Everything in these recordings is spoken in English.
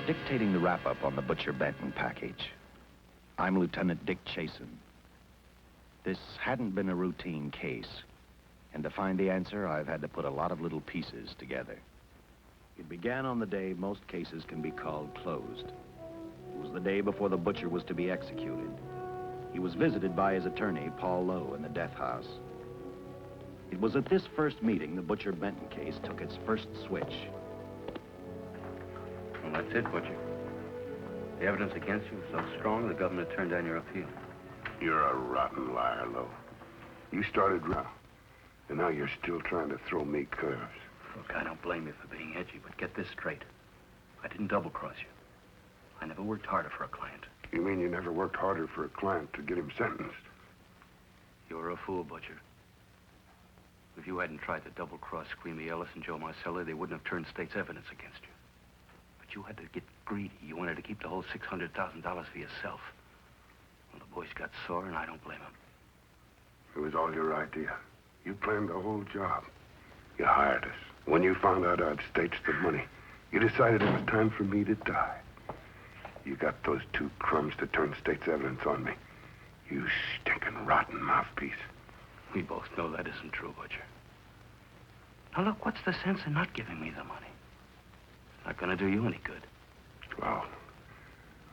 dictating the wrap-up on the Butcher Benton package. I'm Lieutenant Dick Chasen. This hadn't been a routine case, and to find the answer, I've had to put a lot of little pieces together. It began on the day most cases can be called closed. It was the day before the butcher was to be executed. He was visited by his attorney, Paul Lowe, in the death house. It was at this first meeting the Butcher Benton case took its first switch. Well, that's it, Butcher. The evidence against you was so strong, the government turned down your appeal. You're a rotten liar, Lowe. You started raw, and now you're still trying to throw me curves. Look, I don't blame you for being edgy, but get this straight. I didn't double-cross you. I never worked harder for a client. You mean you never worked harder for a client to get him sentenced? You were a fool, Butcher. If you hadn't tried to double-cross Squeamy Ellis and Joe Marcelli, they wouldn't have turned state's evidence against you. But you had to get greedy. You wanted to keep the whole $600,000 for yourself. Well, the boys got sore, and I don't blame them. It was all your idea. You planned the whole job. You hired us. When you found out I'd staged the money, you decided it was time for me to die. You got those two crumbs to turn state's evidence on me. You stinking rotten mouthpiece. We both know that isn't true, Butcher. Now, look, what's the sense in not giving me the money? It's not going to do you any good. Well,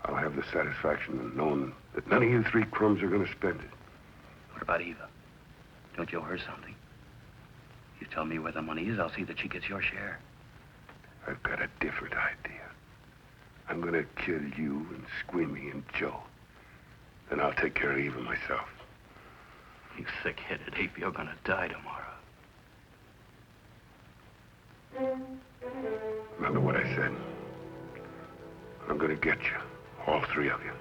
I'll have the satisfaction of knowing that none of you three crumbs are going to spend it. What about Eva? Don't you owe her something? You tell me where the money is, I'll see that she gets your share. I've got a different idea. I'm going to kill you and Squeamy and Joe. Then I'll take care of Eva myself. You thick-headed ape, you're going to die tomorrow. Remember what I said. I'm going to get you, all three of you.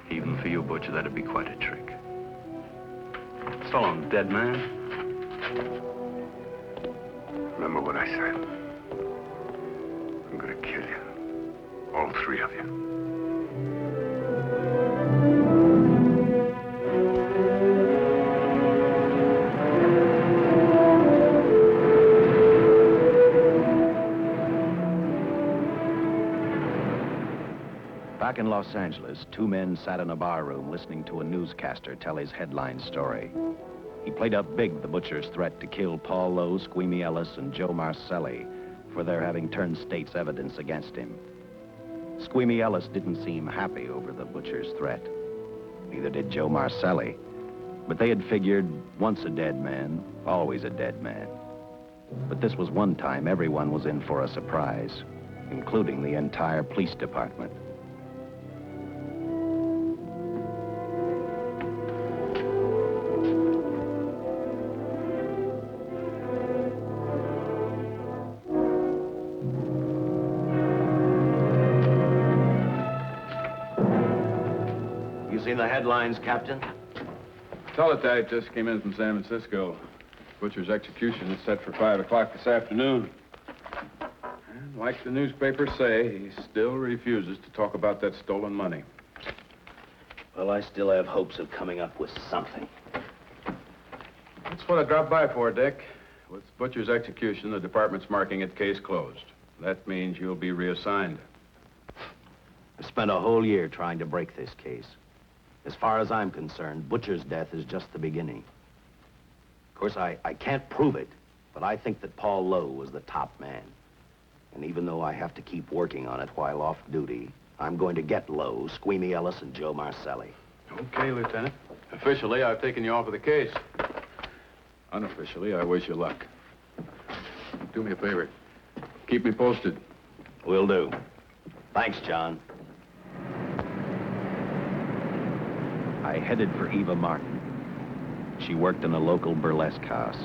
Even for you, Butcher, that'd be quite a trick. So long, dead man. Remember what I said. I'm going to kill you, all three of you. Back in Los Angeles, two men sat in a bar room listening to a newscaster tell his headline story. He played up big the butcher's threat to kill Paul Lowe, Squeamy Ellis, and Joe Marcelli for their having turned state's evidence against him. Squeamy Ellis didn't seem happy over the butcher's threat. Neither did Joe Marcelli. But they had figured, once a dead man, always a dead man. But this was one time everyone was in for a surprise, including the entire police department. Seen the headlines, Captain? Teletype just came in from San Francisco. Butcher's execution is set for 5 o'clock this afternoon. And like the newspapers say, he still refuses to talk about that stolen money. Well, I still have hopes of coming up with something. That's what I dropped by for, Dick. With Butcher's execution, the department's marking it case closed. That means you'll be reassigned. I spent a whole year trying to break this case. As far as I'm concerned, Butcher's death is just the beginning. Of course, I can't prove it, but I think that Paul Lowe was the top man. And even though I have to keep working on it while off duty, I'm going to get Lowe, Squeamy Ellis, and Joe Marcelli. Okay, Lieutenant. Officially, I've taken you off of the case. Unofficially, I wish you luck. Do me a favor. Keep me posted. Will do. Thanks, John. I headed for Eva Martin. She worked in a local burlesque house.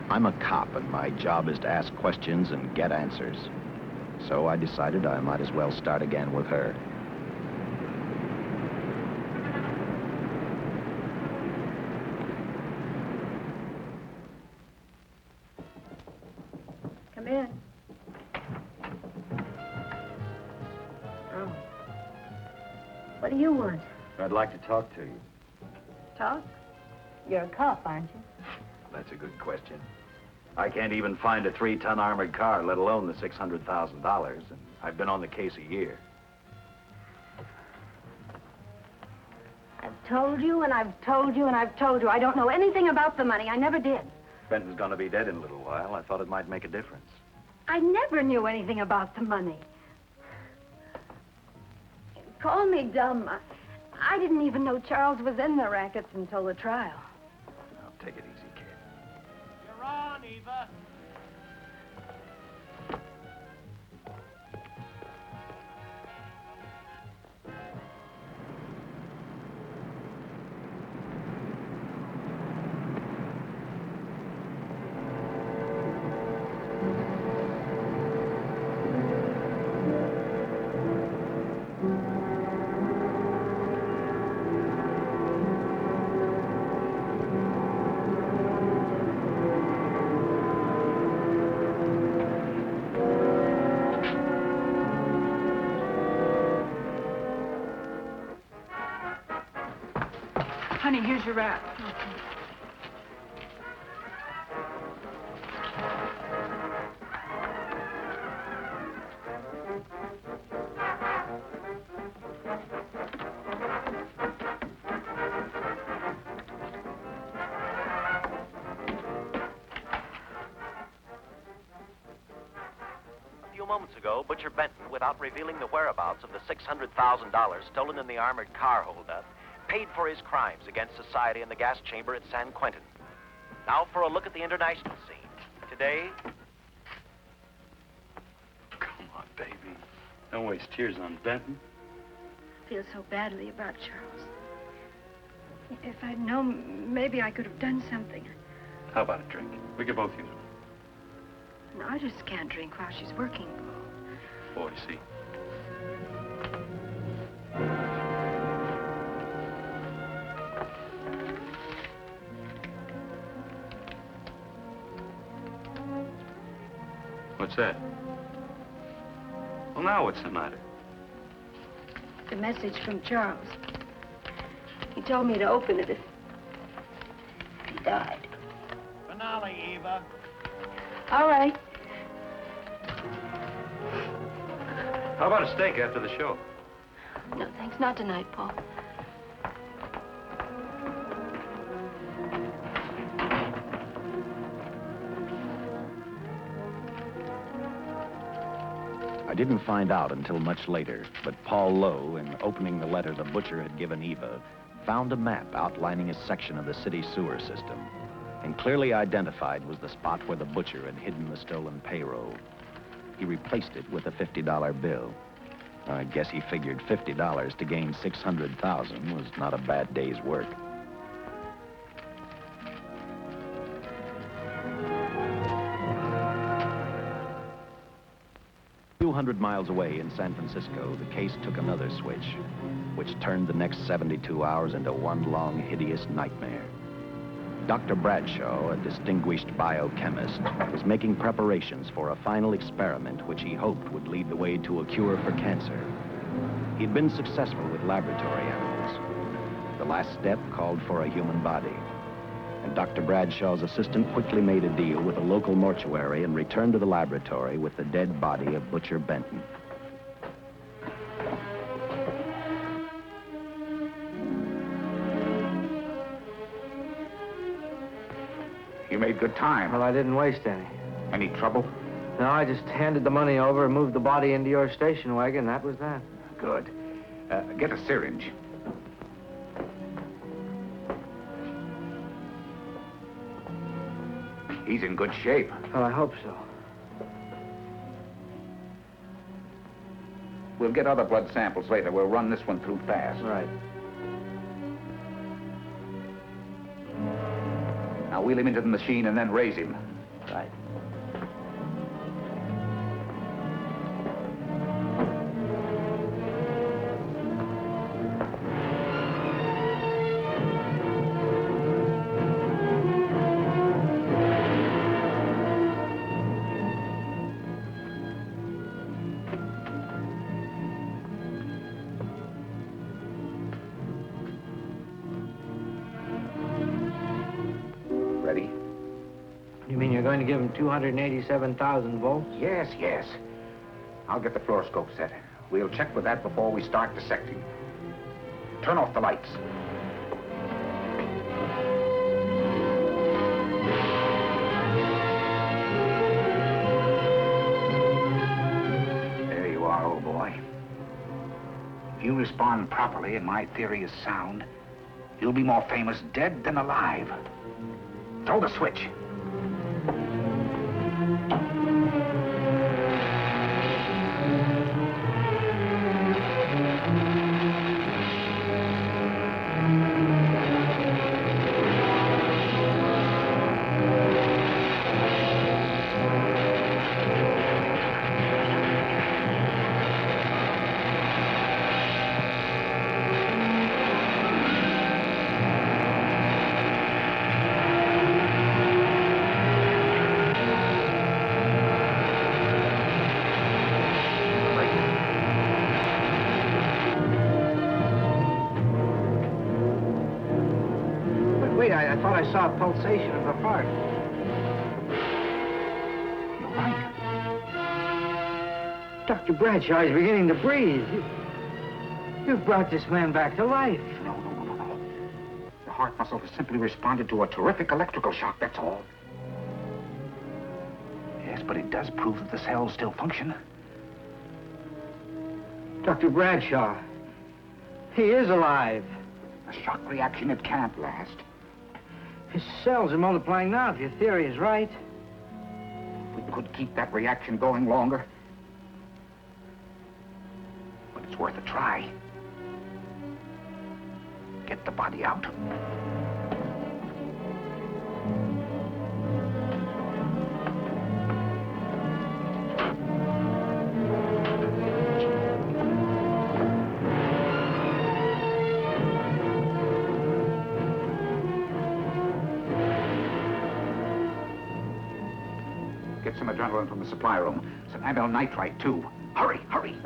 I'm a cop, and my job is to ask questions and get answers. So I decided I might as well start again with her. Come in. Oh. What do you want? I'd like to talk to you. Talk? You're a cop, aren't you? That's a good question. I can't even find a 3-ton armored car, let alone the $600,000. And I've been on the case a year. I've told you, and I've told you, and I've told you. I don't know anything about the money. I never did. Benton's gonna be dead in a little while. I thought it might make a difference. I never knew anything about the money. Call me dumb. I didn't even know Charles was in the rackets until the trial. Now, take it easy, kid. You're on, Eva. Honey, here's your wrap. A few moments ago, Butcher Benton, without revealing the whereabouts of the $600,000 stolen in the armored car holdup, paid for his crimes against society in the gas chamber at San Quentin. Now for a look at the international scene. Today... Come on, baby. Don't waste tears on Benton. I feel so badly about Charles. If I'd known, maybe I could have done something. How about a drink? We could both use one. No, I just can't drink while she's working, Paul. Boy, see. What's that? Well, now what's the matter? The message from Charles. He told me to open it if he died. Finale, Eva. All right. How about a steak after the show? No, thanks. Not tonight, Paul. I didn't find out until much later, but Paul Lowe, in opening the letter the butcher had given Eva, found a map outlining a section of the city sewer system. And clearly identified was the spot where the butcher had hidden the stolen payroll. He replaced it with a $50 bill. I guess he figured $50 to gain $600,000 was not a bad day's work. A few hundred miles away in San Francisco, the case took another switch, which turned the next 72 hours into one long, hideous nightmare. Dr. Bradshaw, a distinguished biochemist, was making preparations for a final experiment which he hoped would lead the way to a cure for cancer. He'd been successful with laboratory animals. The last step called for a human body. And Dr. Bradshaw's assistant quickly made a deal with a local mortuary and returned to the laboratory with the dead body of Butcher Benton. You made good time. Well, I didn't waste any. Any trouble? No, I just handed the money over and moved the body into your station wagon. That was that. Good. Get a syringe. He's in good shape. Well, I hope so. We'll get other blood samples later. We'll run this one through fast. Right. Now wheel him into the machine and then raise him. Right. Ready? You mean you're going to give him 287,000 volts? Yes, yes. I'll get the fluoroscope set. We'll check with that before we start dissecting. Turn off the lights. There you are, old boy. If you respond properly and my theory is sound, you'll be more famous dead than alive. Throw the switch. I thought I saw a pulsation of the heart. You're right. Dr. Bradshaw is beginning to breathe. You've brought this man back to life. No. The heart muscle has simply responded to a terrific electrical shock, that's all. Yes, but it does prove that the cells still function. Dr. Bradshaw, he is alive. A shock reaction, it can't last. His cells are multiplying now, if your theory is right. We could keep that reaction going longer. But it's worth a try. Get the body out. Get some adrenaline from the supply room. Some amyl nitrite, too. Hurry, hurry.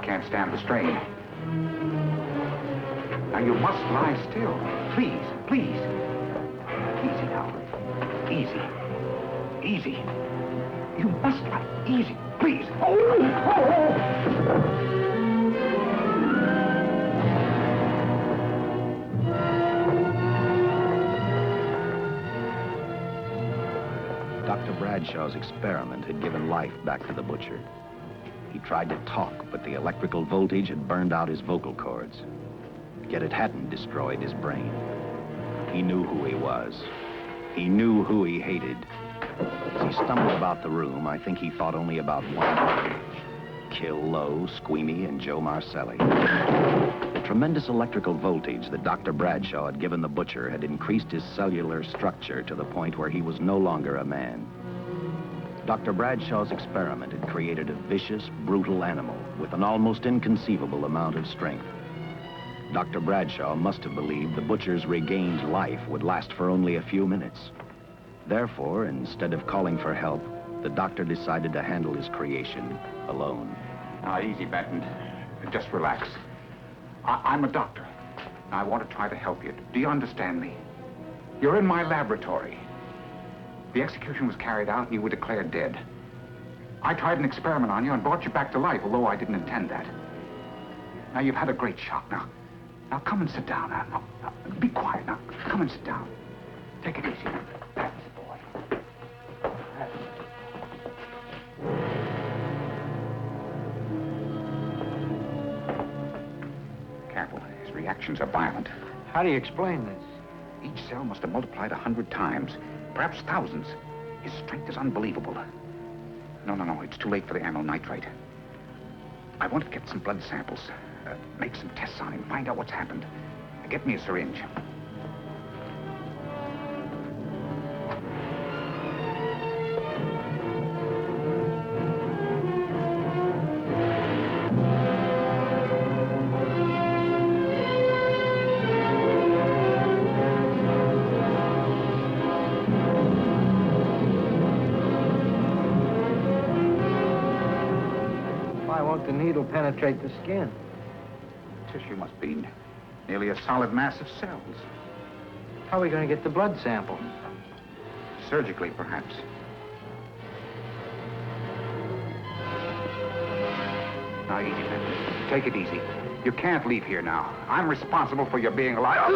Can't stand the strain. Now you must lie still. Please, please. Easy now. Easy. Easy. You must lie. Easy, please. Dr. Bradshaw's experiment had given life back to the butcher. He tried to talk, but the electrical voltage had burned out his vocal cords. Yet it hadn't destroyed his brain. He knew who he was. He knew who he hated. As he stumbled about the room, I think he thought only about one: kill Lowe, Squeamy, and Joe Marcelli. The tremendous electrical voltage that Dr. Bradshaw had given the butcher had increased his cellular structure to the point where he was no longer a man. Dr. Bradshaw's experiment had created a vicious, brutal animal with an almost inconceivable amount of strength. Dr. Bradshaw must have believed the butcher's regained life would last for only a few minutes. Therefore, instead of calling for help, the doctor decided to handle his creation alone. Now, easy, Benton. Just relax. I'm a doctor. I want to try to help you. Do you understand me? You're in my laboratory. The execution was carried out and you were declared dead. I tried an experiment on you and brought you back to life, although I didn't intend that. Now, you've had a great shock. Now come and sit down. Now, be quiet. Now, come and sit down. Take it easy. That's the boy. Careful. His reactions are violent. How do you explain this? Each cell must have multiplied 100 times, perhaps thousands. His strength is unbelievable. No, it's too late for the amyl nitrite. I want to get some blood samples, make some tests on him, find out what's happened. Get me a syringe. Why won't the needle penetrate the skin? Tissue must be nearly a solid mass of cells. How are we going to get the blood sample? Surgically, perhaps. Now, easy, Benton. Take it easy. You can't leave here now. I'm responsible for your being alive.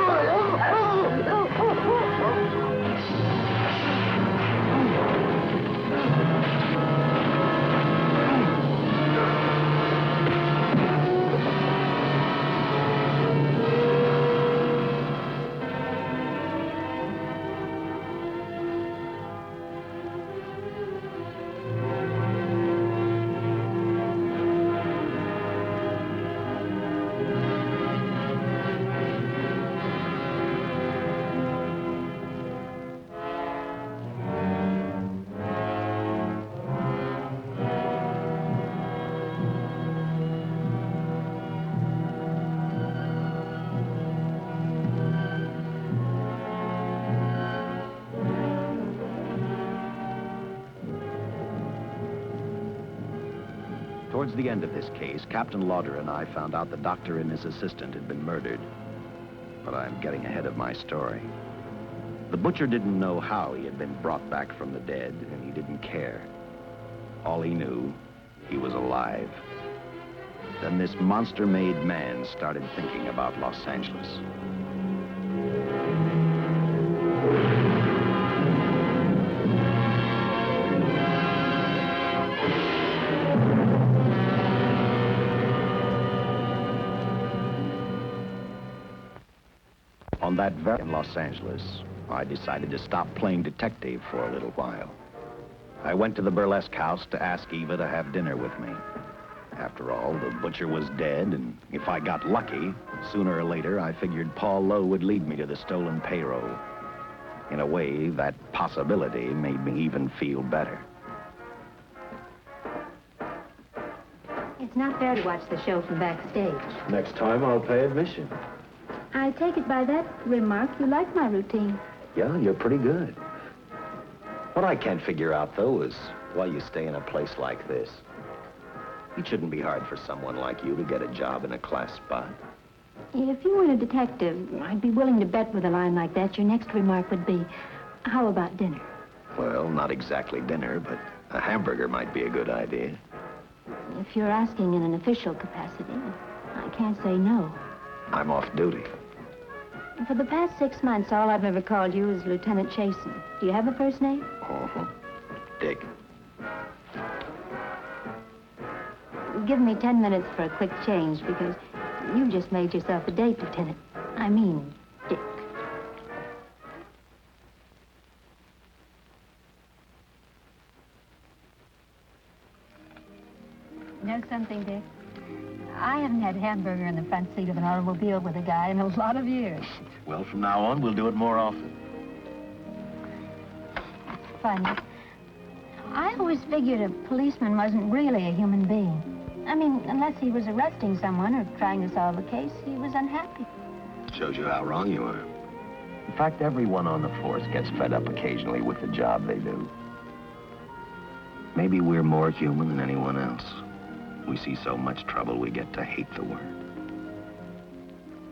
Towards the end of this case, Captain Lauder and I found out the doctor and his assistant had been murdered. But I'm getting ahead of my story. The butcher didn't know how he had been brought back from the dead, and he didn't care. All he knew, he was alive. Then this monster-made man started thinking about Los Angeles. On that very in Los Angeles, I decided to stop playing detective for a little while. I went to the burlesque house to ask Eva to have dinner with me. After all, the butcher was dead, and if I got lucky, sooner or later, I figured Paul Lowe would lead me to the stolen payroll. In a way, that possibility made me even feel better. It's not fair to watch the show from backstage. Next time, I'll pay admission. I take it by that remark you like my routine. Yeah, you're pretty good. What I can't figure out, though, is why you stay in a place like this. It shouldn't be hard for someone like you to get a job in a class spot. If you weren't a detective, I'd be willing to bet with a line like that your next remark would be, how about dinner? Well, not exactly dinner, but a hamburger might be a good idea. If you're asking in an official capacity, I can't say no. I'm off duty. For the past 6 months, all I've ever called you is Lieutenant Chasen. Do you have a first name? Uh-huh. Dick. Give me 10 minutes for a quick change, because you've just made yourself a date, Lieutenant. I mean, Dick. Know something, Dick? I haven't had hamburger in the front seat of an automobile with a guy in a lot of years. Well, from now on, we'll do it more often. Funny. I always figured a policeman wasn't really a human being. I mean, unless he was arresting someone or trying to solve a case, he was unhappy. Shows you how wrong you are. In fact, everyone on the force gets fed up occasionally with the job they do. Maybe we're more human than anyone else. We see so much trouble, we get to hate the work.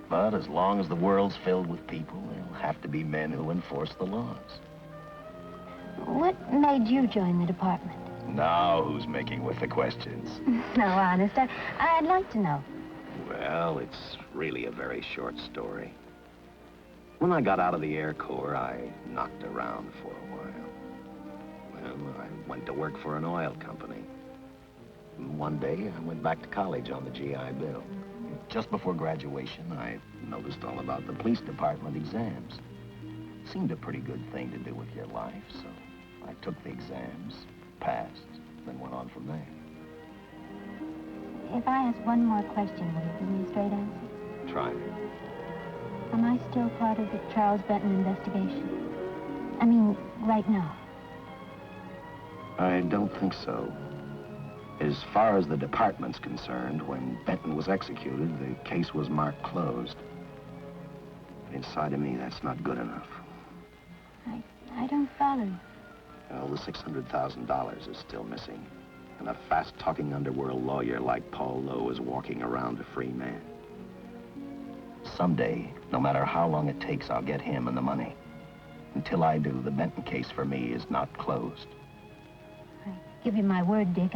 But as long as the world's filled with people, there'll have to be men who enforce the laws. What made you join the department? Now who's making with the questions? No, honest, I'd like to know. Well, it's really a very short story. When I got out of the Air Corps, I knocked around for a while. Well, I went to work for an oil company. One day, I went back to college on the GI Bill. Just before graduation, I noticed all about the police department exams. Seemed a pretty good thing to do with your life, so I took the exams, passed, then went on from there. If I ask one more question, will you give me a straight answer? Try me. Am I still part of the Charles Benton investigation? I mean, right now. I don't think so. As far as the department's concerned, when Benton was executed, the case was marked closed. But inside of me, that's not good enough. I don't follow. Well, the $600,000 is still missing. And a fast-talking underworld lawyer like Paul Lowe is walking around a free man. Someday, no matter how long it takes, I'll get him and the money. Until I do, the Benton case for me is not closed. I give you my word, Dick.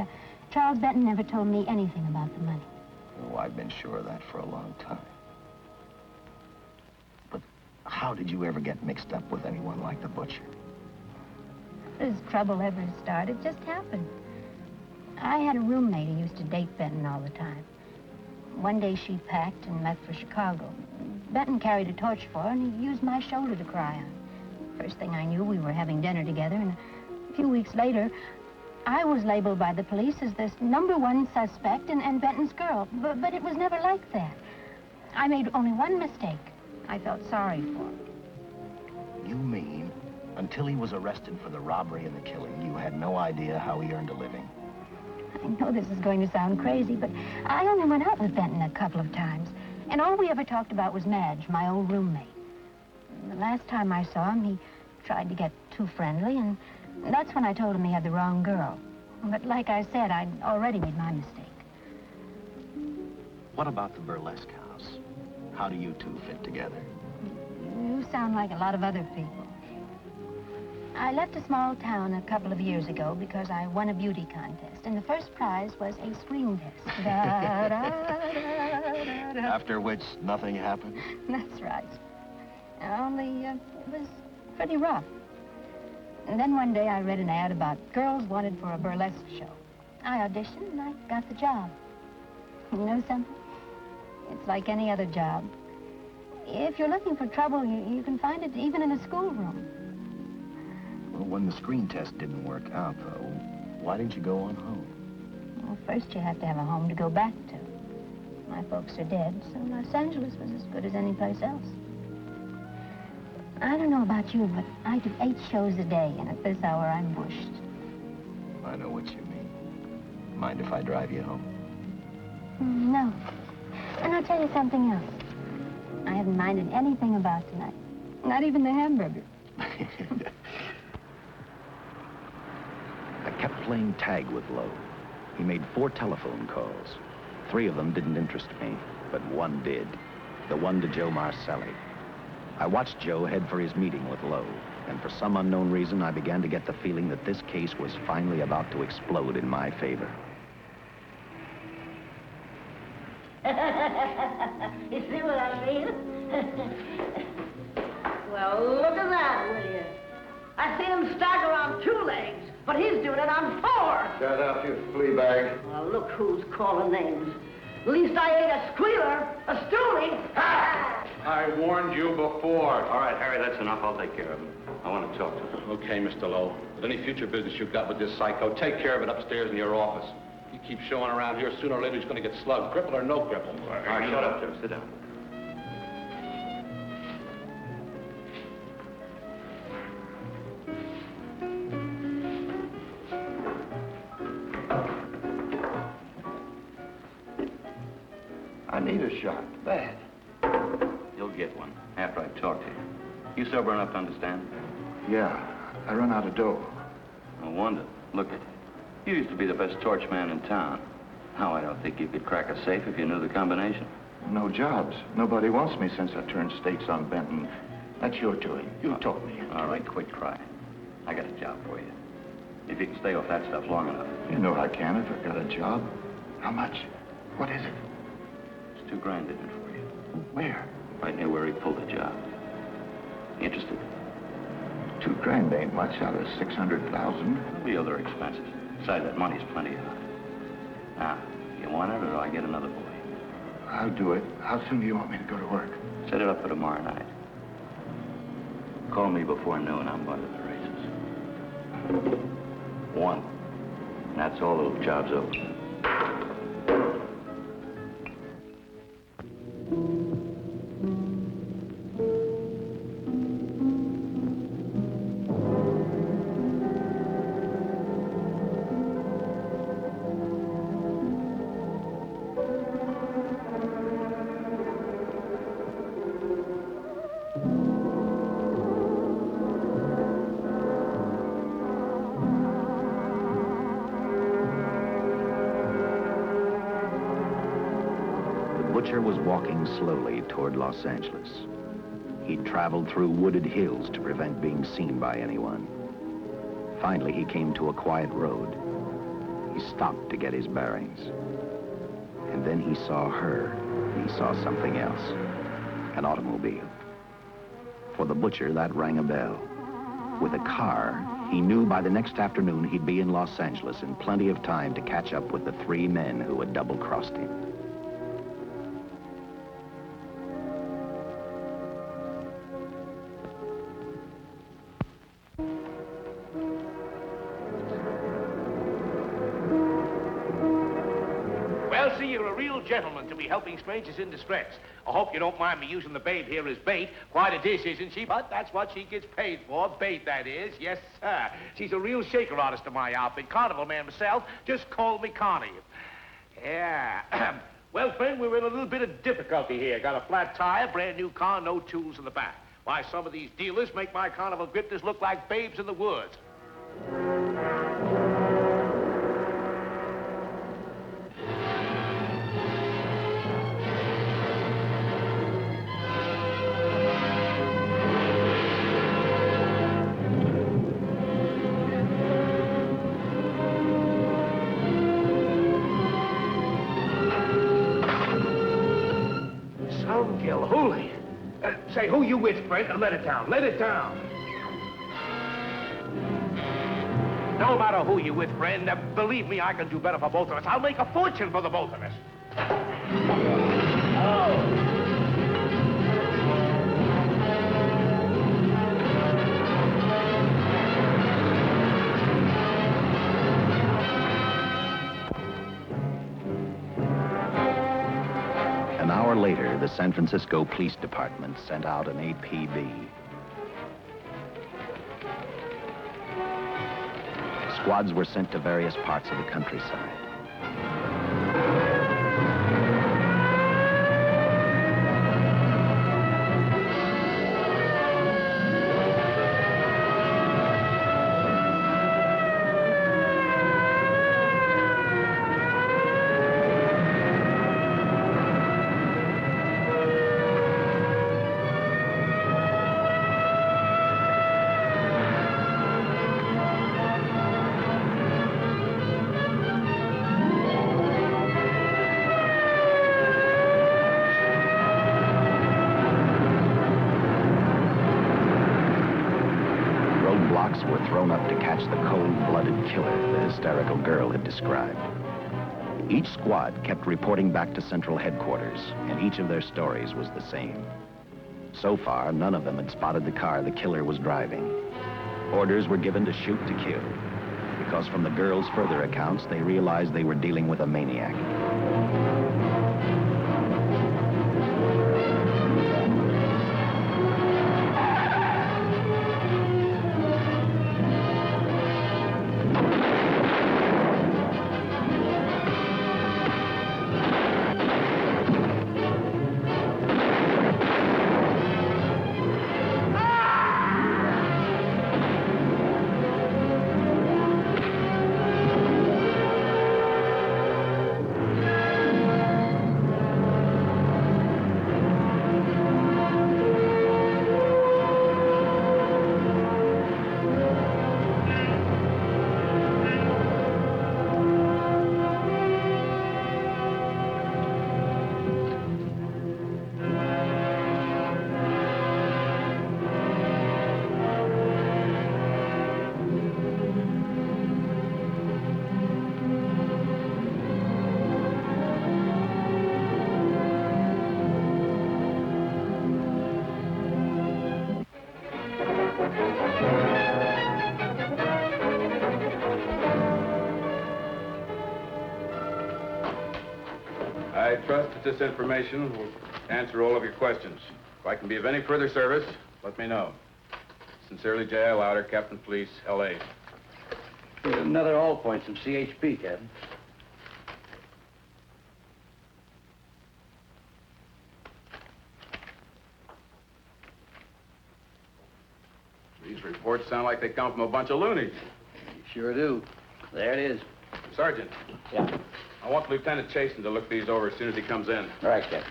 Charles Benton never told me anything about the money. Oh, I've been sure of that for a long time. But how did you ever get mixed up with anyone like the butcher? This trouble ever started, it just happened. I had a roommate who used to date Benton all the time. One day she packed and left for Chicago. Benton carried a torch for her, and he used my shoulder to cry on. First thing I knew, we were having dinner together, and a few weeks later, I was labeled by the police as this #1 suspect and Benton's girl. But it was never like that. I made only one mistake. I felt sorry for him. You mean, until he was arrested for the robbery and the killing, you had no idea how he earned a living? I know this is going to sound crazy, but I only went out with Benton a couple of times. And all we ever talked about was Madge, my old roommate. The last time I saw him, he tried to get too friendly, and that's when I told him he had the wrong girl. But like I said, I'd already made my mistake. What about the burlesque house? How do you two fit together? You sound like a lot of other people. I left a small town a couple of years ago because I won a beauty contest, and the first prize was a screen test. After which, nothing happened? That's right. Only, it was pretty rough. And then one day I read an ad about girls wanted for a burlesque show. I auditioned and I got the job. You know something? It's like any other job. If you're looking for trouble, you can find it even in a schoolroom. Well, when the screen test didn't work out, though, why didn't you go on home? Well, first you have to have a home to go back to. My folks are dead, so Los Angeles was as good as any place else. I don't know about you, but I do 8 shows a day, and at this hour I'm bushed. I know what you mean. Mind if I drive you home? No. And I'll tell you something else. I haven't minded anything about tonight. Not even the hamburger. I kept playing tag with Lowe. He made 4 telephone calls. 3 of them didn't interest me, but one did. The one to Joe Marcelli. I watched Joe head for his meeting with Lowe, and for some unknown reason, I began to get the feeling that this case was finally about to explode in my favor. You see what I mean? Well, look at that, will you? I see him stagger on 2 legs, but he's doing it on 4. Shut up, you flea bag. Well, look who's calling names. At least I ain't a squealer, a stoolie. Ah! I warned you before. All right, Harry, that's enough. I'll take care of him. I want to talk to him. Okay, Mr. Lowe. With any future business you've got with this psycho, take care of it upstairs in your office. You keep showing around here, sooner or later he's going to get slugged, cripple or no cripple. All right, shut up, Joe. Sit down. I need a shot. Bad. You'll get one after I talk to you. You sober enough to understand? Yeah, I run out of dough. No wonder. Look at you. You used to be the best torch man in town. Now I don't think you could crack a safe if you knew the combination. No jobs. Nobody wants me since I turned states on Benton. That's your doing. You told me. All right, quit crying. I got a job for you. If you can stay off that stuff long enough. You know I can if I got a job. How much? What is it? It's $2 grand in it for you. Where? Right near where he pulled the job. Interested? $2 grand ain't much out of 600,000. There'll be other expenses. Besides, that money's plenty of it. Now, you want it or do I get another boy? I'll do it. How soon do you want me to go to work? Set it up for tomorrow night. Call me before noon. I'm going to the races. 1. That's all. The job's over. Butcher was walking slowly toward Los Angeles. He'd traveled through wooded hills to prevent being seen by anyone. Finally, he came to a quiet road. He stopped to get his bearings. And then he saw her. He saw something else. An automobile. For the butcher, that rang a bell. With a car, he knew by the next afternoon he'd be in Los Angeles in plenty of time to catch up with the 3 men who had double-crossed him. Well, see, you're a real gentleman to be helping strangers in distress. I hope you don't mind me using the babe here as bait. Quite a dish, isn't she? But that's what she gets paid for. Bait, that is. Yes, sir. She's a real shaker artist of my outfit. Carnival man myself. Just call me Connie. Yeah. Well, friend, we're in a little bit of difficulty here. Got a flat tire, brand new car, no tools in the back. Why, some of these dealers make my carnival grifters look like babes in the woods. Holy. Say, who you with, friend? Let it down. Let it down. No matter who you with, friend, believe me, I can do better for both of us. I'll make a fortune for the both of us. Oh! An hour later, the San Francisco Police Department sent out an APB. Squads were sent to various parts of the countryside. Were thrown up to catch the cold-blooded killer the hysterical girl had described. Each squad kept reporting back to Central Headquarters, and each of their stories was the same. So far, none of them had spotted the car the killer was driving. Orders were given to shoot to kill, because from the girls' further accounts, they realized they were dealing with a maniac. I trust that this information will answer all of your questions. If I can be of any further service, let me know. Sincerely, J.I. Louder, Captain Police, L.A. Here's another all points from CHP, Captain. These reports sound like they come from a bunch of loonies. Sure do. There it is. Sergeant. Yeah. I want Lieutenant Chasen to look these over as soon as he comes in. All right, Captain.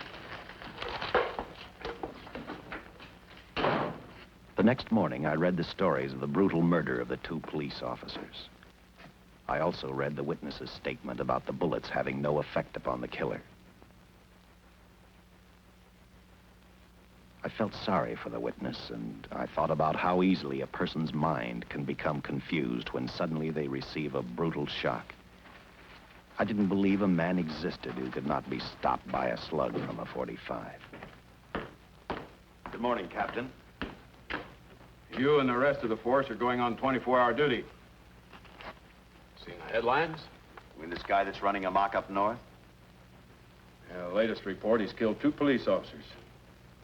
The next morning, I read the stories of the brutal murder of the 2 police officers. I also read the witness's statement about the bullets having no effect upon the killer. I felt sorry for the witness, and I thought about how easily a person's mind can become confused when suddenly they receive a brutal shock. I didn't believe a man existed who could not be stopped by a slug from a .45. Good morning, Captain. You and the rest of the force are going on 24-hour duty. Seen the headlines? You mean this guy that's running amok up north? Yeah, the latest report, he's killed 2 police officers.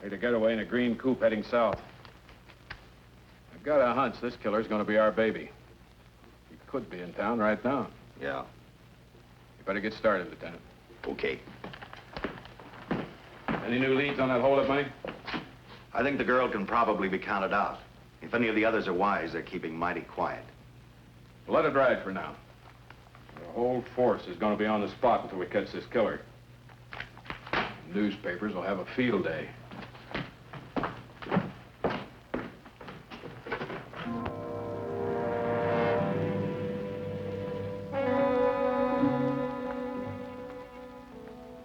Made a getaway in a green coupe heading south. I've got a hunch this killer's gonna be our baby. He could be in town right now. Yeah. You better get started, Lieutenant. Okay. Any new leads on that hold-up money? I think the girl can probably be counted out. If any of the others are wise, they're keeping mighty quiet. Well, let it ride for now. The whole force is gonna be on the spot until we catch this killer. Newspapers will have a field day.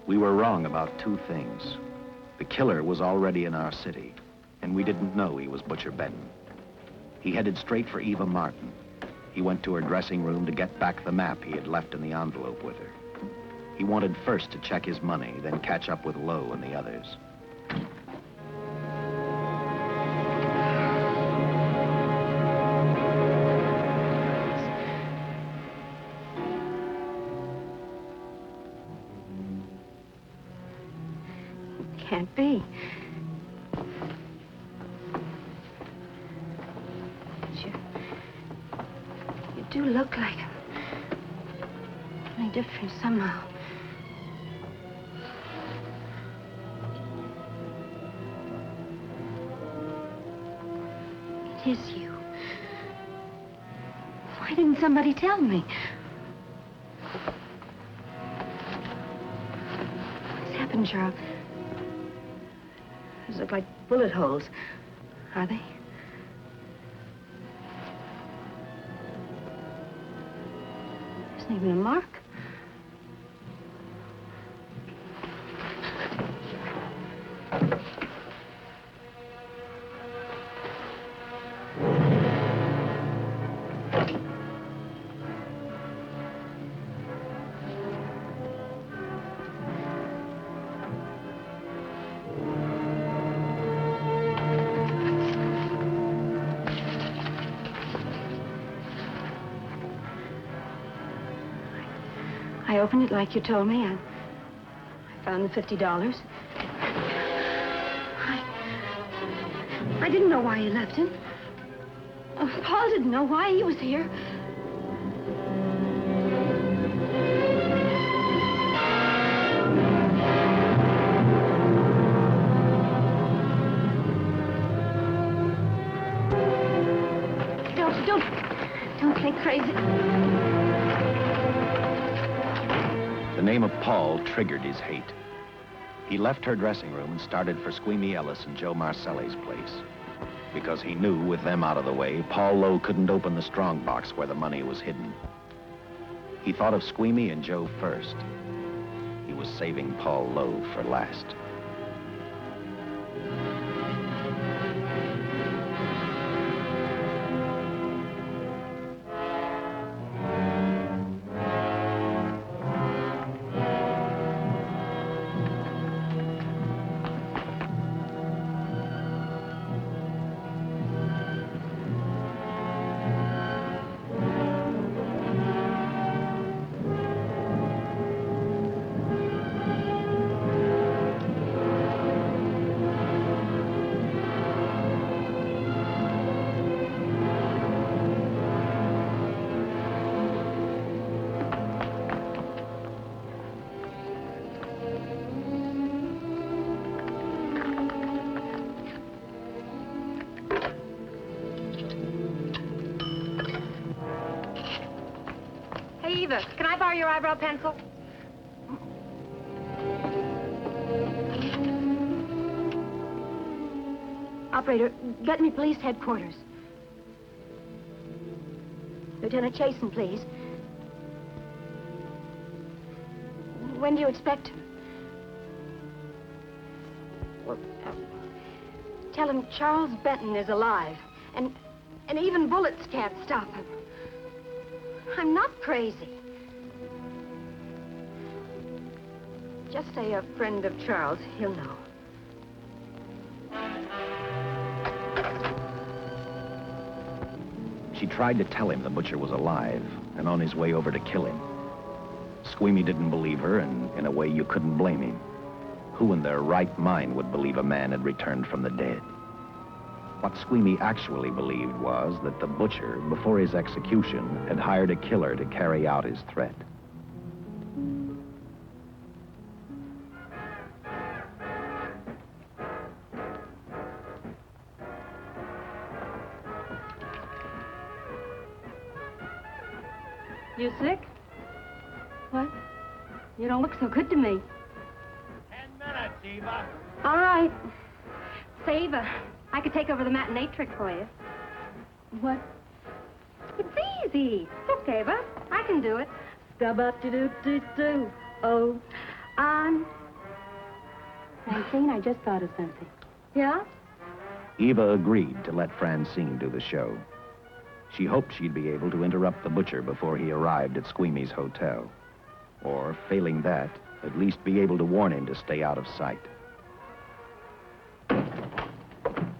We were wrong about 2 things. The killer was already in our city, and we didn't know he was Butcher Benton. He headed straight for Eva Martin. He went to her dressing room to get back the map he had left in the envelope with her. He wanted first to check his money, then catch up with Lowe and the others. Can't be. You do look like him. Only different somehow. It is you. Why didn't somebody tell me? What's happened, Charles? Those look like bullet holes. Are they? Isn't even a mark. I opened it like you told me. I found the $50. I didn't know why you left him. Paul didn't know why he was here. Don't think crazy. The name of Paul triggered his hate. He left her dressing room and started for Squeamy Ellis and Joe Marcelli's place. Because he knew, with them out of the way, Paul Lowe couldn't open the strong box where the money was hidden. He thought of Squeamy and Joe first. He was saving Paul Lowe for last. Eva, can I borrow your eyebrow pencil? Operator, get me police headquarters. Lieutenant Chasen, please. When do you expect him? Well, tell him Charles Benton is alive, and even bullets can't stop him. I'm not crazy. Just say a friend of Charles. He'll know. She tried to tell him the butcher was alive and on his way over to kill him. Squeamy didn't believe her, and in a way you couldn't blame him. Who in their right mind would believe a man had returned from the dead? What Squeamy actually believed was that the butcher, before his execution, had hired a killer to carry out his threat. You sick? What? You don't look so good to me. 10 minutes, Eva. All right. Say, Eva, I could take over the matinee trick for you. What? It's easy. Look, Eva, I can do it. Stub-up-de-doo-doo-doo. Oh, I'm... Francine, I just thought of something. Yeah? Eva agreed to let Francine do the show. She hoped she'd be able to interrupt the butcher before he arrived at Squeamy's hotel. Or, failing that, at least be able to warn him to stay out of sight.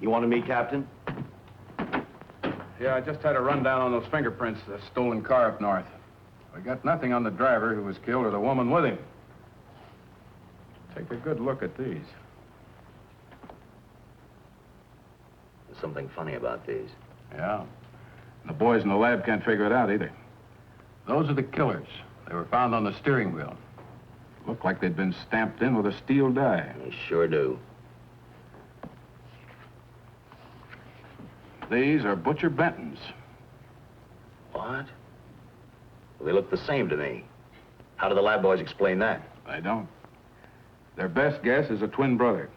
You wanted me, Captain? Yeah, I just had a rundown on those fingerprints, the stolen car up north. We got nothing on the driver who was killed or the woman with him. Take a good look at these. There's something funny about these. Yeah. The boys in the lab can't figure it out either. Those are the killers. They were found on the steering wheel. Looked like they'd been stamped in with a steel die. They sure do. These are Butcher Benton's. What? Well, they look the same to me. How do the lab boys explain that? They don't. Their best guess is a twin brother.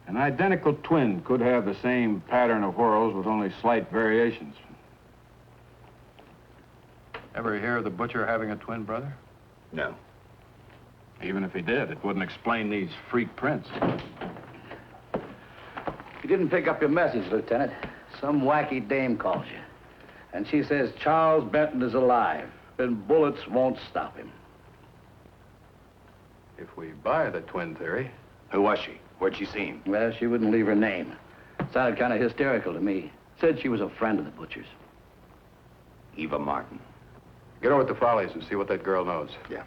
An identical twin could have the same pattern of whorls with only slight variations. Ever hear of the butcher having a twin brother? No. Even if he did, it wouldn't explain these freak prints. You didn't pick up your message, Lieutenant. Some wacky dame calls you. And she says Charles Benton is alive, and bullets won't stop him. If we buy the twin theory... Who was she? Where'd she see him? Well, she wouldn't leave her name. Sounded kind of hysterical to me. Said she was a friend of the butcher's. Eva Martin. Get over to the Follies and see what that girl knows. Yeah.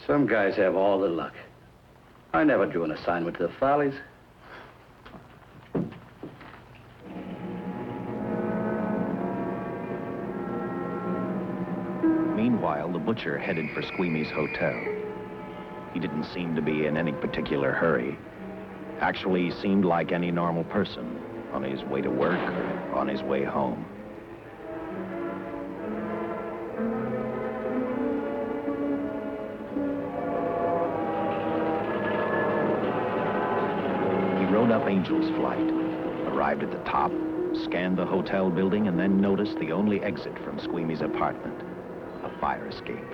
Some guys have all the luck. I never drew an assignment to the Follies. Meanwhile, the butcher headed for Squeamy's hotel. He didn't seem to be in any particular hurry. Actually, he seemed like any normal person, on his way to work or on his way home. He rode up Angel's Flight, arrived at the top, scanned the hotel building, and then noticed the only exit from Squeamy's apartment, a fire escape.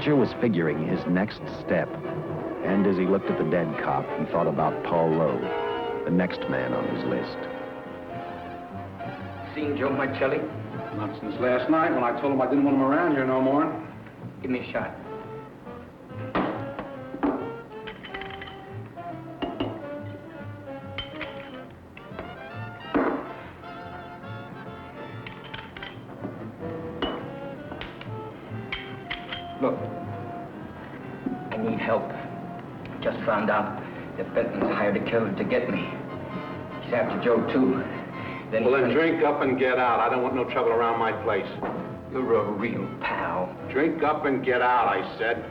butcher was figuring his next step. And as he looked at the dead cop, he thought about Paul Lowe, the next man on his list. Seen Joe Marcelli? Not since last night when I told him I didn't want him around here no more. Give me a shot. Look, I need help. Just found out that Benton's hired a killer to get me. He's after Joe, too. Well, then drink up and get out. I don't want no trouble around my place. You're a real pal. Drink up and get out, I said.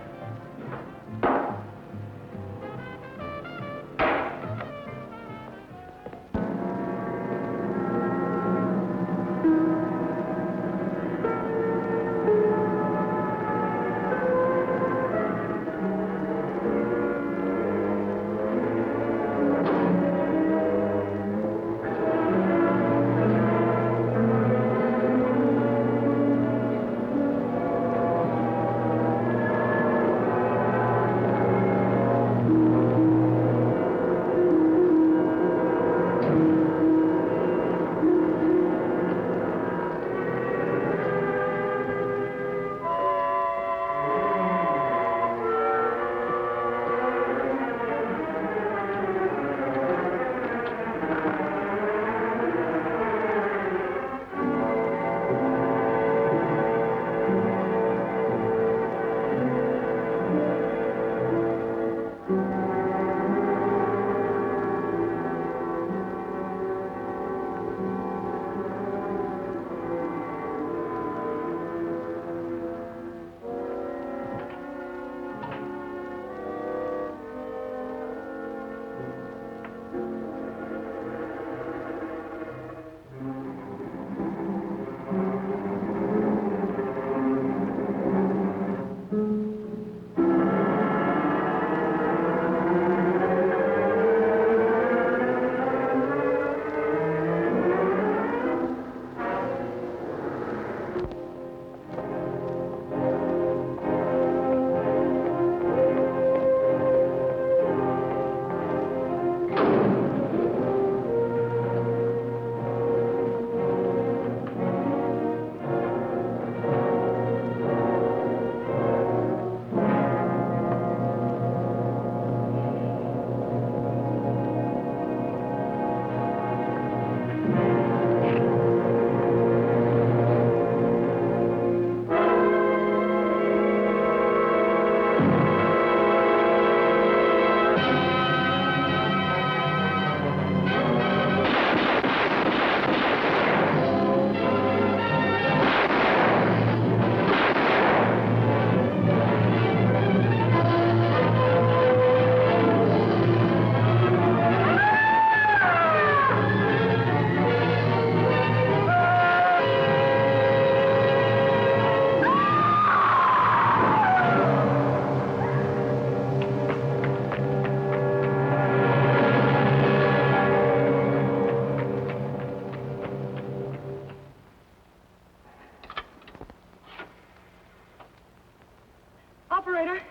Operator,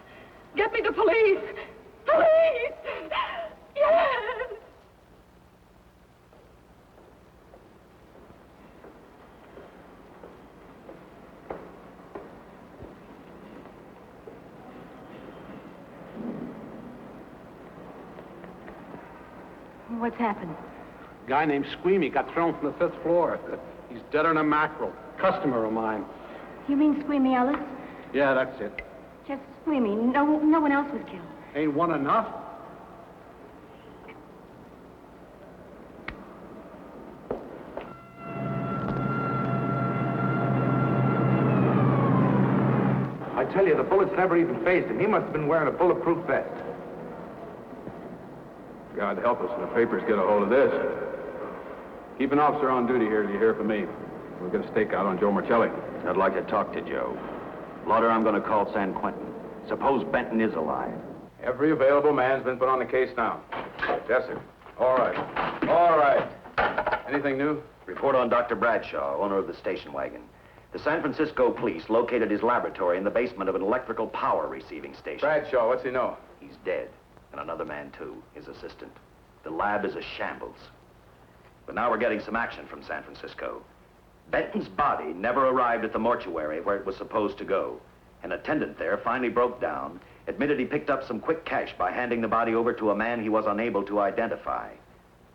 get me the police. Police! Yes! What's happened? A guy named Squeamy got thrown from the 5th floor. He's deader than a mackerel. Customer of mine. You mean Squeamy Ellis? Yeah, that's it. Just Squeamy. No one else was killed. Ain't one enough? I tell you, the bullets never even phased him. He must have been wearing a bulletproof vest. God help us if the papers get a hold of this. Keep an officer on duty here till you hear from me. We'll get a stakeout on Joe Marcelli. I'd like to talk to Joe. Lauder, I'm going to call San Quentin. Suppose Benton is alive. Every available man's been put on the case now. Yes, sir. All right. All right. Anything new? Report on Dr. Bradshaw, owner of the station wagon. The San Francisco police located his laboratory in the basement of an electrical power receiving station. Bradshaw, what's he know? He's dead. And another man, too, his assistant. The lab is a shambles. But now we're getting some action from San Francisco. Benton's body never arrived at the mortuary where it was supposed to go. An attendant there finally broke down, admitted he picked up some quick cash by handing the body over to a man he was unable to identify.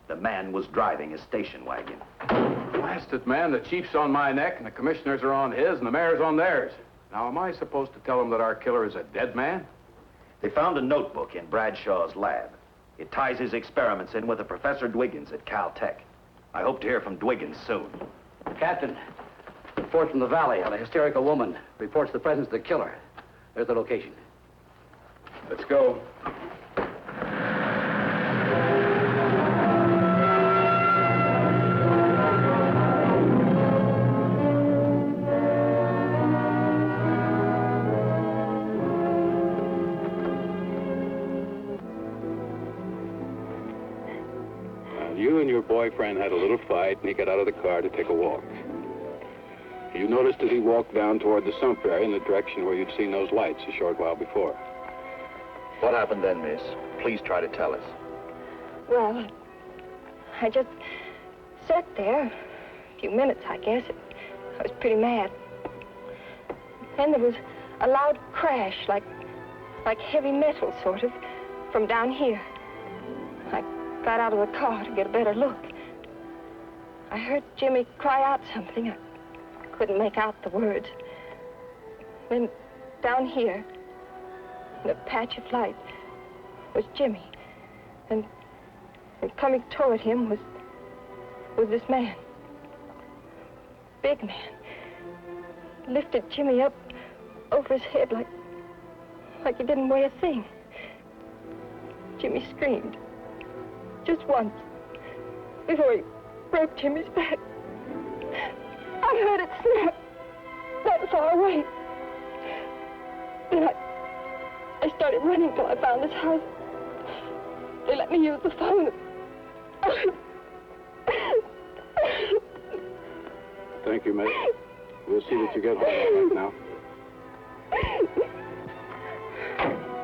The man was driving his station wagon. Blasted man, the chief's on my neck, and the commissioners are on his, and the mayor's on theirs. Now, am I supposed to tell them that our killer is a dead man? They found a notebook in Bradshaw's lab. It ties his experiments in with a Professor Dwiggins at Caltech. I hope to hear from Dwiggins soon. Captain, report from the valley on a hysterical woman. Reports the presence of the killer. There's the location. Let's go. You and your boyfriend had a little fight, and he got out of the car to take a walk. You noticed that he walked down toward the sump area in the direction where you'd seen those lights a short while before. What happened then, miss? Please try to tell us. Well, I just sat there a few minutes, I guess. I was pretty mad. Then there was a loud crash, like heavy metal, sort of, from down here. I got out of the car to get a better look. I heard Jimmy cry out something. I couldn't make out the words. Then down here, in a patch of light, was Jimmy. And coming toward him was this man. Big man. Lifted Jimmy up over his head like he didn't weigh a thing. Jimmy screamed. Just once, before he broke Jimmy's back. I heard it snap, not far away. Then I started running till I found this house. They let me use the phone. Thank you, miss. We'll see that you get home now.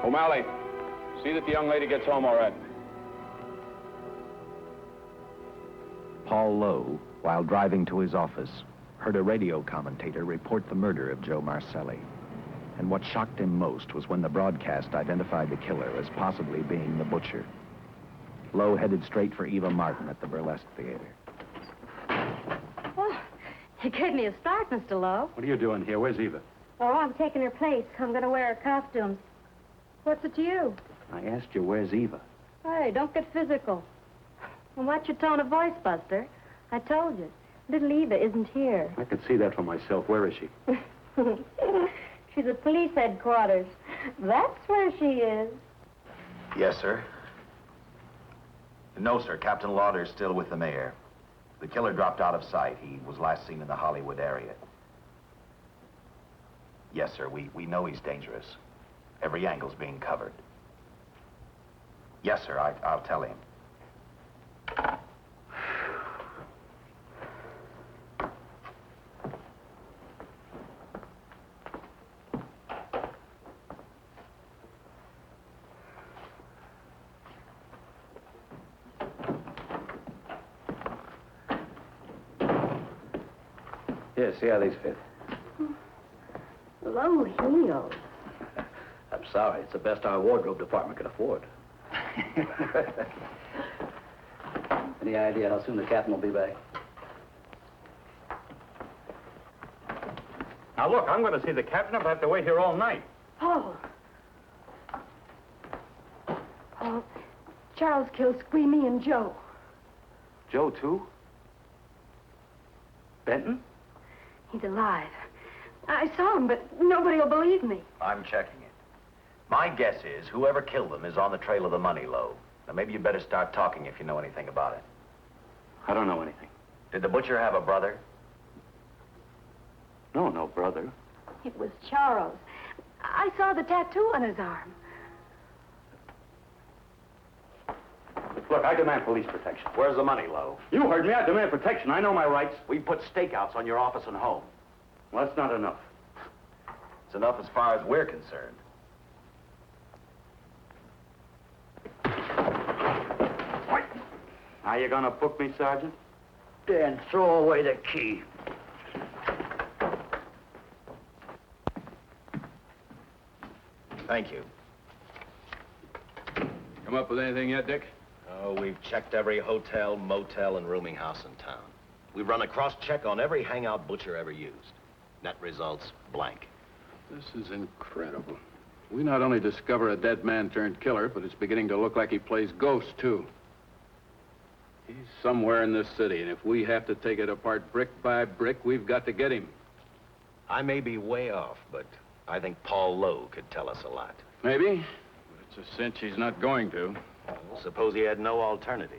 O'Malley, see that the young lady gets home all right. Paul Lowe, while driving to his office, heard a radio commentator report the murder of Joe Marcelli. And what shocked him most was when the broadcast identified the killer as possibly being the butcher. Lowe headed straight for Eva Martin at the Burlesque Theater. Oh, you gave me a start, Mr. Lowe. What are you doing here? Where's Eva? Oh, I'm taking her place. I'm going to wear her costumes. What's it to you? I asked you, where's Eva? Hey, don't get physical. Well, watch your tone of voice, Buster. I told you. Little Eva isn't here. I could see that for myself. Where is she? She's at police headquarters. That's where she is. Yes, sir. No, sir. Captain Lauder's still with the mayor. The killer dropped out of sight. He was last seen in the Hollywood area. Yes, sir. We know he's dangerous. Every angle's being covered. Yes, sir. I'll tell him. Yeah, see how these fit. Low heels. I'm sorry. It's the best our wardrobe department can afford. Any idea how soon the captain will be back? Now, look, I'm going to see the captain. I'll have to wait here all night. Paul. Paul, Charles killed Squeamy and Joe. Joe, too? Benton? He's alive. I saw him, but nobody will believe me. I'm checking it. My guess is whoever killed them is on the trail of the money, Lowe. Now, maybe you better start talking if you know anything about it. I don't know anything. Did the butcher have a brother? No brother. It was Charles. I saw the tattoo on his arm. Look, I demand police protection. Where's the money, Lowe? You heard me. I demand protection. I know my rights. We put stakeouts on your office and home. Well, that's not enough. It's enough as far as we're concerned. Are you gonna book me, Sergeant? Then throw away the key. Thank you. Come up with anything yet, Dick? Oh, we've checked every hotel, motel, and rooming house in town. We've run a cross-check on every hangout Butcher ever used. Net results, blank. This is incredible. We not only discover a dead man turned killer, but it's beginning to look like he plays ghost, too. He's somewhere in this city, and if we have to take it apart brick by brick, we've got to get him. I may be way off, but I think Paul Lowe could tell us a lot. Maybe, but it's a cinch he's not going to. Well, suppose he had no alternative.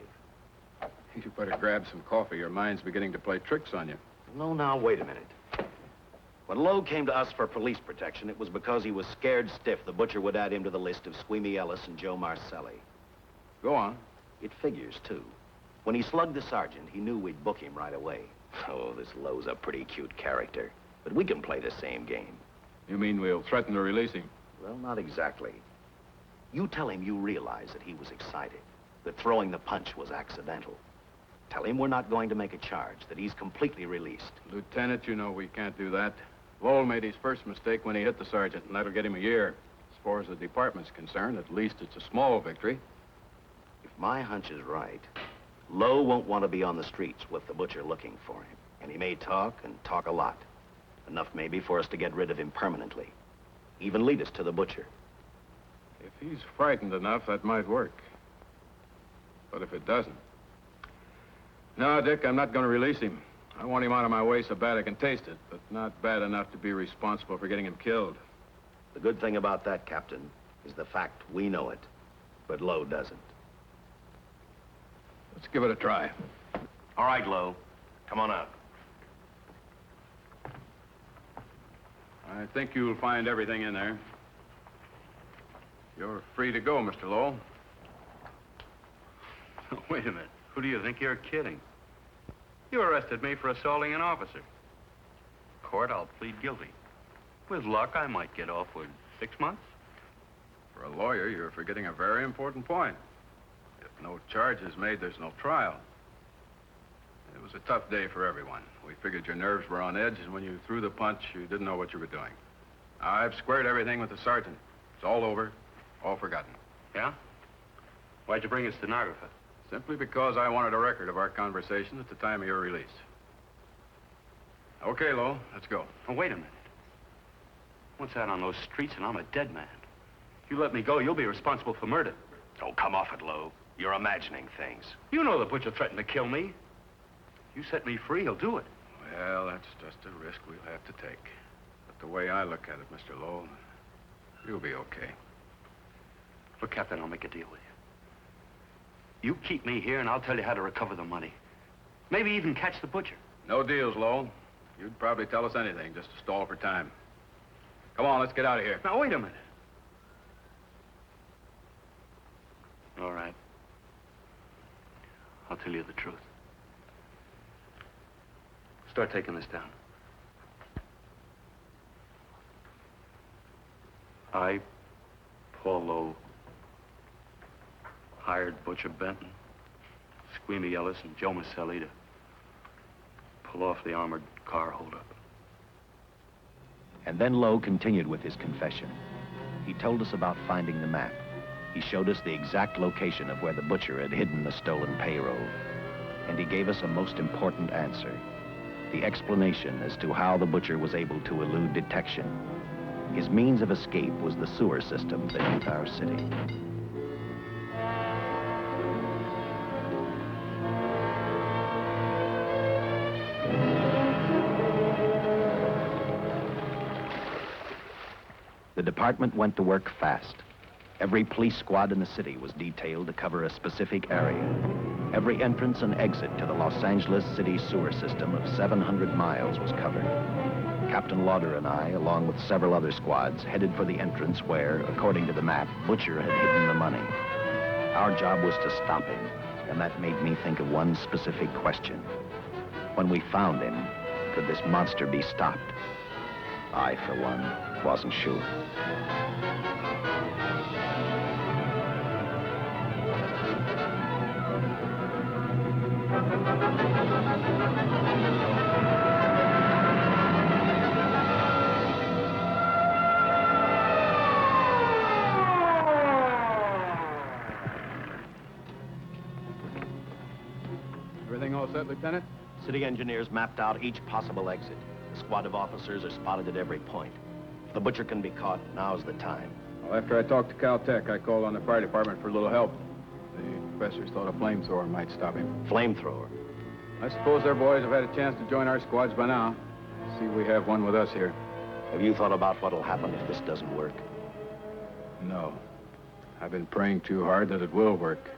You better grab some coffee. Your mind's beginning to play tricks on you. No, now, wait a minute. When Lowe came to us for police protection, it was because he was scared stiff the Butcher would add him to the list of Squeamy Ellis and Joe Marcelli. Go on. It figures, too. When he slugged the sergeant, he knew we'd book him right away. Oh, this Lowe's a pretty cute character. But we can play the same game. You mean we'll threaten to release him? Well, not exactly. You tell him you realize that he was excited, that throwing the punch was accidental. Tell him we're not going to make a charge, that he's completely released. Lieutenant, you know we can't do that. Lowell made his first mistake when he hit the sergeant, and that'll get him a year. As far as the department's concerned, at least it's a small victory. If my hunch is right, Lowe won't want to be on the streets with the Butcher looking for him. And he may talk, and talk a lot. Enough maybe for us to get rid of him permanently. Even lead us to the Butcher. If he's frightened enough, that might work. But if it doesn't... No, Dick, I'm not going to release him. I want him out of my way so bad I can taste it, but not bad enough to be responsible for getting him killed. The good thing about that, Captain, is the fact we know it, but Lowe doesn't. Let's give it a try. All right, Lowe. Come on out. I think you'll find everything in there. You're free to go, Mr. Lowell. Wait a minute. Who do you think you're kidding? You arrested me for assaulting an officer. Court, I'll plead guilty. With luck, I might get off with 6 months. For a lawyer, you're forgetting a very important point. If no charge is made, there's no trial. It was a tough day for everyone. We figured your nerves were on edge, and when you threw the punch, you didn't know what you were doing. I've squared everything with the sergeant. It's all over, all forgotten. Yeah? Why'd you bring a stenographer? Simply because I wanted a record of our conversation at the time of your release. Okay, Lowe, let's go. Oh, wait a minute. Once out on those streets and I'm a dead man. You let me go, you'll be responsible for murder. Oh, come off it, Lowe. You're imagining things. You know the Butcher threatened to kill me. You set me free, he'll do it. Well, that's just a risk we'll have to take. But the way I look at it, Mr. Lowell, you'll be okay. Look, Captain, I'll make a deal with you. You keep me here, and I'll tell you how to recover the money. Maybe even catch the Butcher. No deals, Lowell. You'd probably tell us anything just to stall for time. Come on, let's get out of here. Now, wait a minute. All right. I'll tell you the truth. Start taking this down. I, Paul Lowe, hired Butcher Benton, Squeamy Ellis, and Joe Marcelli to pull off the armored car holdup. And then Lowe continued with his confession. He told us about finding the map. He showed us the exact location of where the Butcher had hidden the stolen payroll. And he gave us a most important answer. The explanation as to how the Butcher was able to elude detection. His means of escape was the sewer system beneath our city. The department went to work fast. Every police squad in the city was detailed to cover a specific area. Every entrance and exit to the Los Angeles city sewer system of 700 miles was covered. Captain Lauder and I, along with several other squads, headed for the entrance where, according to the map, Butcher had hidden the money. Our job was to stop him, and that made me think of one specific question. When we found him, could this monster be stopped? I, for one, wasn't sure. Everything all set, Lieutenant? City engineers mapped out each possible exit. A squad of officers are spotted at every point. If the butcher can be caught, now's the time. Well, after I talked to Caltech, I called on the fire department for a little help. The professors thought a flamethrower might stop him. Flamethrower? I suppose their boys have had a chance to join our squads by now. See, we have one with us here. Have you thought about what'll happen if this doesn't work? No. I've been praying too hard that it will work.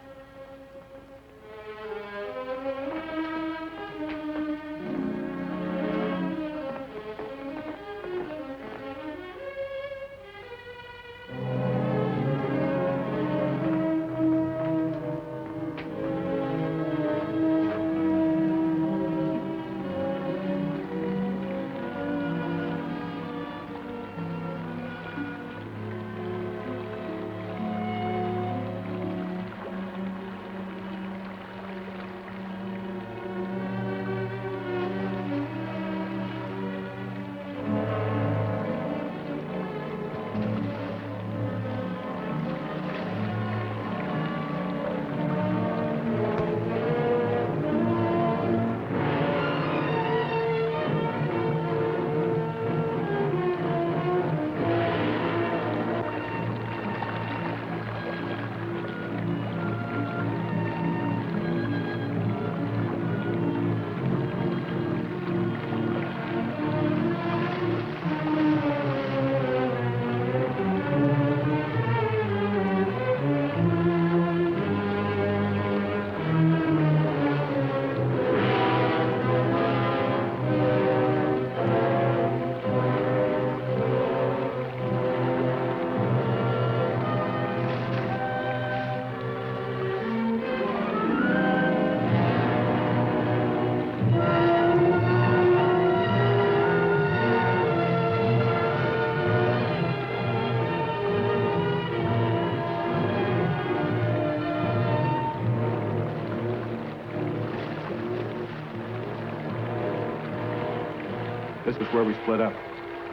This is where we split up.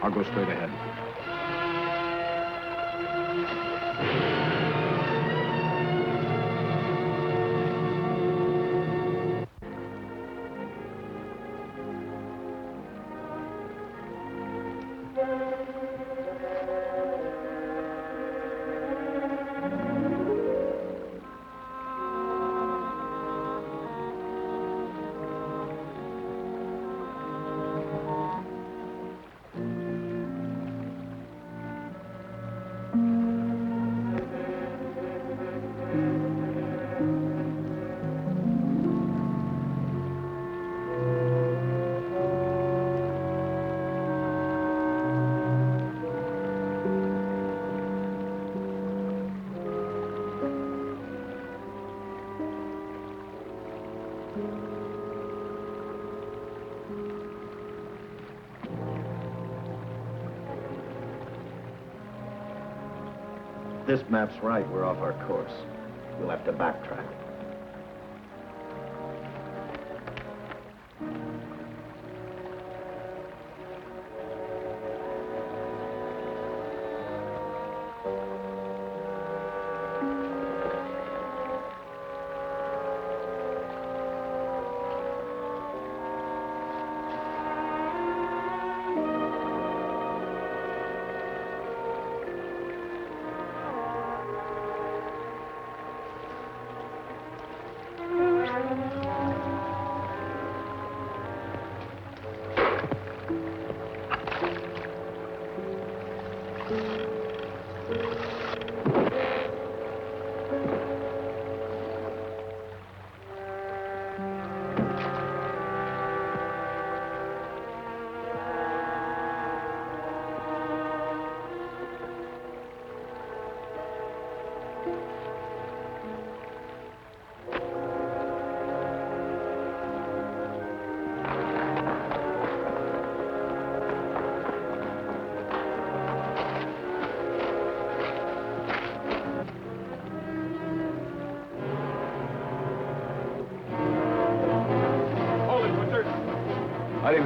I'll go straight ahead. This map's right. We're off our course. We'll have to backtrack.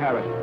have it.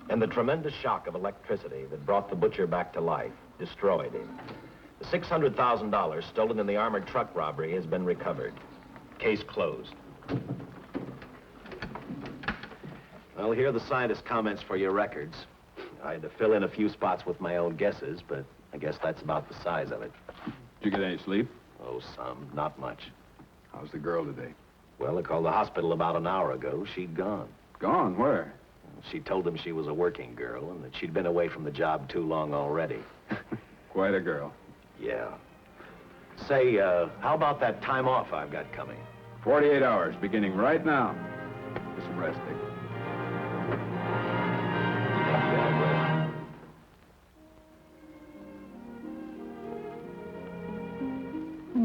And the tremendous shock of electricity that brought the butcher back to life destroyed him. The $600,000 stolen in the armored truck robbery has been recovered. Case closed. Well, here are the scientist's comments for your records. I had to fill in a few spots with my own guesses, but I guess that's about the size of it. Did you get any sleep? Oh, some. Not much. How's the girl today? Well, I called the hospital about an hour ago. She'd gone. Gone? Where? She told them she was a working girl and that she'd been away from the job too long already. Quite a girl. Yeah. Say, how about that time off I've got coming? 48 hours, beginning right now. Get some rest, Dick.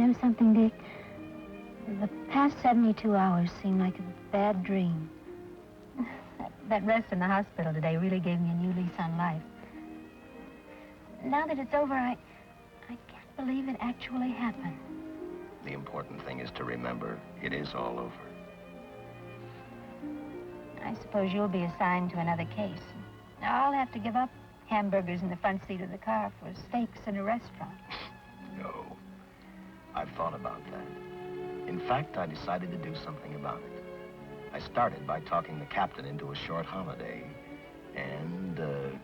know something, Dick? The past 72 hours seem like a bad dream. That rest in the hospital today really gave me a new lease on life. Now that it's over, I can't believe it actually happened. The important thing is to remember it is all over. I suppose you'll be assigned to another case. Now, I'll have to give up hamburgers in the front seat of the car for steaks in a restaurant. No. I've thought about that. In fact, I decided to do something about it. I started by talking the captain into a short holiday. And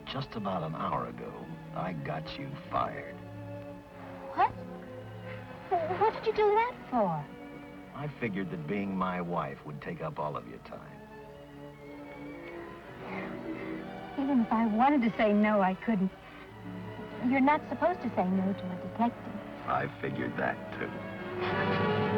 just about an hour ago, I got you fired. What? What did you do that for? I figured that being my wife would take up all of your time. Even if I wanted to say no, I couldn't. You're not supposed to say no to a detective. I figured that, too.